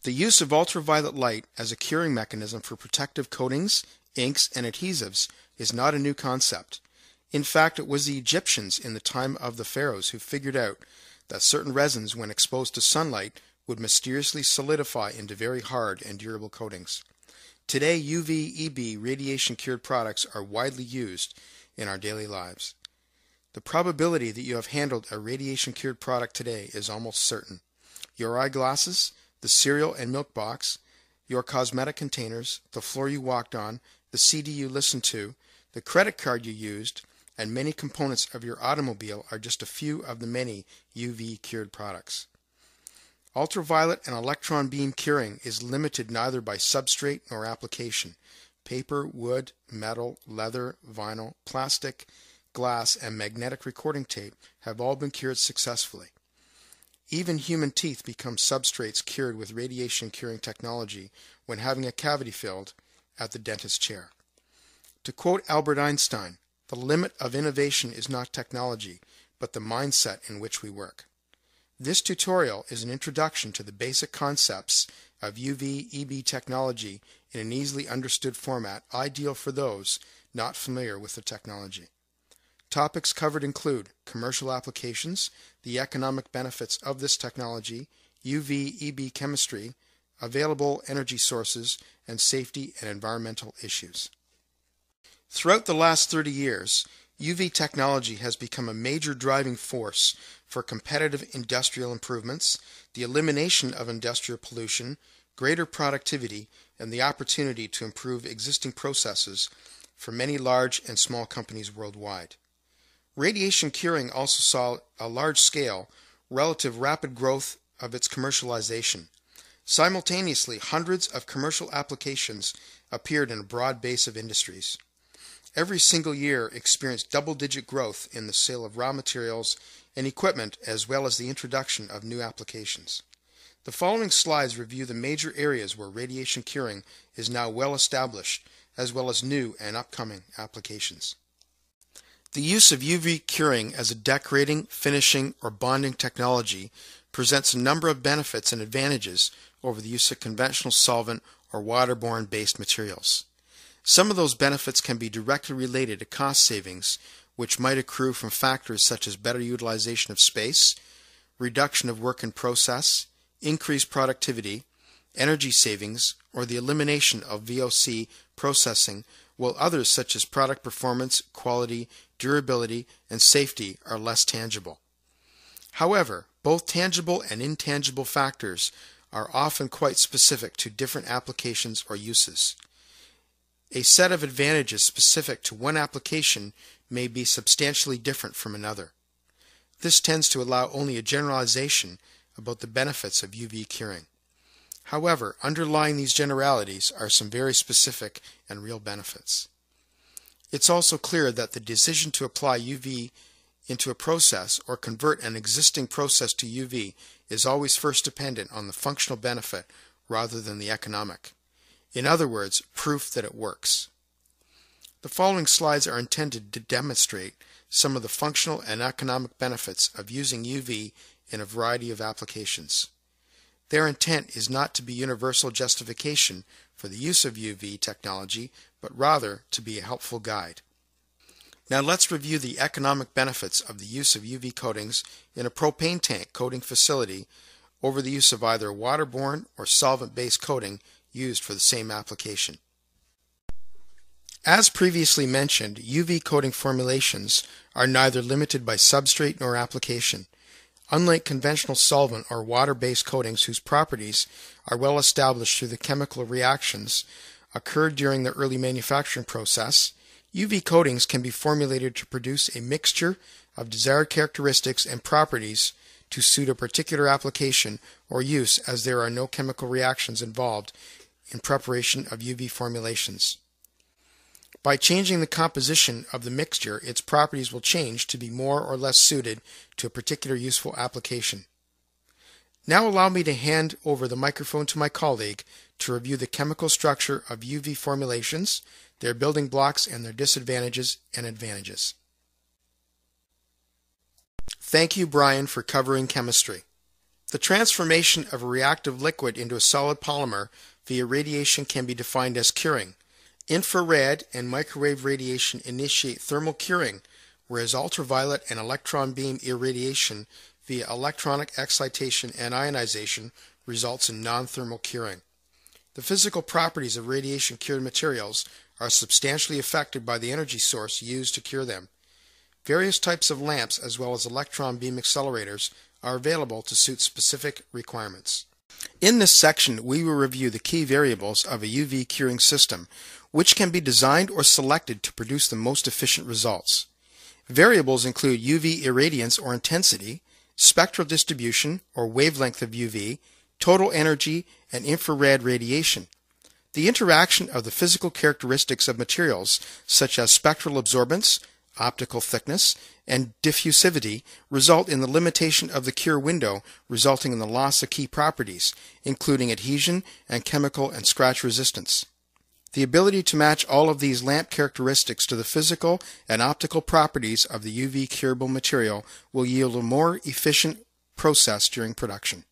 The use of ultraviolet light as a curing mechanism for protective coatings, inks, and adhesives is not a new concept. In fact, it was the Egyptians in the time of the pharaohs who figured out that certain resins, when exposed to sunlight, would mysteriously solidify into very hard and durable coatings. Today, UV-EB radiation-cured products are widely used in our daily lives. The probability that you have handled a radiation-cured product today is almost certain. Your eyeglasses, the cereal and milk box, your cosmetic containers, the floor you walked on, the CD you listened to, the credit card you used, and many components of your automobile are just a few of the many UV-cured products. Ultraviolet and electron beam curing is limited neither by substrate nor application. Paper, wood, metal, leather, vinyl, plastic, glass, and magnetic recording tape have all been cured successfully. Even human teeth become substrates cured with radiation curing technology when having a cavity filled at the dentist's chair. To quote Albert Einstein, "The limit of innovation is not technology, but the mindset in which we work." This tutorial is an introduction to the basic concepts of UV-EB technology in an easily understood format, ideal for those not familiar with the technology. Topics covered include commercial applications, the economic benefits of this technology, UV-EB chemistry, available energy sources, and safety and environmental issues. Throughout the last 30 years, UV technology has become a major driving force for competitive industrial improvements, the elimination of industrial pollution, greater productivity, and the opportunity to improve existing processes for many large and small companies worldwide. Radiation curing also saw a large-scale, relative rapid growth of its commercialization. Simultaneously, hundreds of commercial applications appeared in a broad base of industries. Every single year experienced double-digit growth in the sale of raw materials and equipment, as well as the introduction of new applications. The following slides review the major areas where radiation curing is now well established, as well as new and upcoming applications. The use of UV curing as a decorating, finishing, or bonding technology presents a number of benefits and advantages over the use of conventional solvent or waterborne-based materials. Some of those benefits can be directly related to cost savings, which might accrue from factors such as better utilization of space, reduction of work in process, increased productivity, energy savings, or the elimination of VOC processing, while others such as product performance, quality, durability, and safety are less tangible. However, both tangible and intangible factors are often quite specific to different applications or uses. A set of advantages specific to one application may be substantially different from another. This tends to allow only a generalization about the benefits of UV curing. However, underlying these generalities are some very specific and real benefits. It's also clear that the decision to apply UV into a process or convert an existing process to UV is always first dependent on the functional benefit rather than the economic. In other words, proof that it works. The following slides are intended to demonstrate some of the functional and economic benefits of using UV in a variety of applications. Their intent is not to be universal justification for the use of UV technology, but rather to be a helpful guide. Now let's review the economic benefits of the use of UV coatings in a propane tank coating facility over the use of either waterborne or solvent-based coating used for the same application. As previously mentioned, UV coating formulations are neither limited by substrate nor application. Unlike conventional solvent or water-based coatings whose properties are well established through the chemical reactions occurred during the early manufacturing process, UV coatings can be formulated to produce a mixture of desired characteristics and properties to suit a particular application or use, as there are no chemical reactions involved in preparation of UV formulations. By changing the composition of the mixture, its properties will change to be more or less suited to a particular useful application. Now allow me to hand over the microphone to my colleague to review the chemical structure of UV formulations, their building blocks, and their disadvantages and advantages. Thank you, Brian, for covering chemistry. The transformation of a reactive liquid into a solid polymer via radiation can be defined as curing. Infrared and microwave radiation initiate thermal curing, whereas ultraviolet and electron beam irradiation via electronic excitation and ionization results in non-thermal curing. The physical properties of radiation-cured materials are substantially affected by the energy source used to cure them. Various types of lamps as well as electron beam accelerators are available to suit specific requirements. In this section, we will review the key variables of a UV curing system, which can be designed or selected to produce the most efficient results. Variables include UV irradiance or intensity, spectral distribution or wavelength of UV, total energy, and infrared radiation. The interaction of the physical characteristics of materials, such as spectral absorbance, optical thickness, and diffusivity, result in the limitation of the cure window, resulting in the loss of key properties, including adhesion and chemical and scratch resistance. The ability to match all of these lamp characteristics to the physical and optical properties of the UV curable material will yield a more efficient process during production.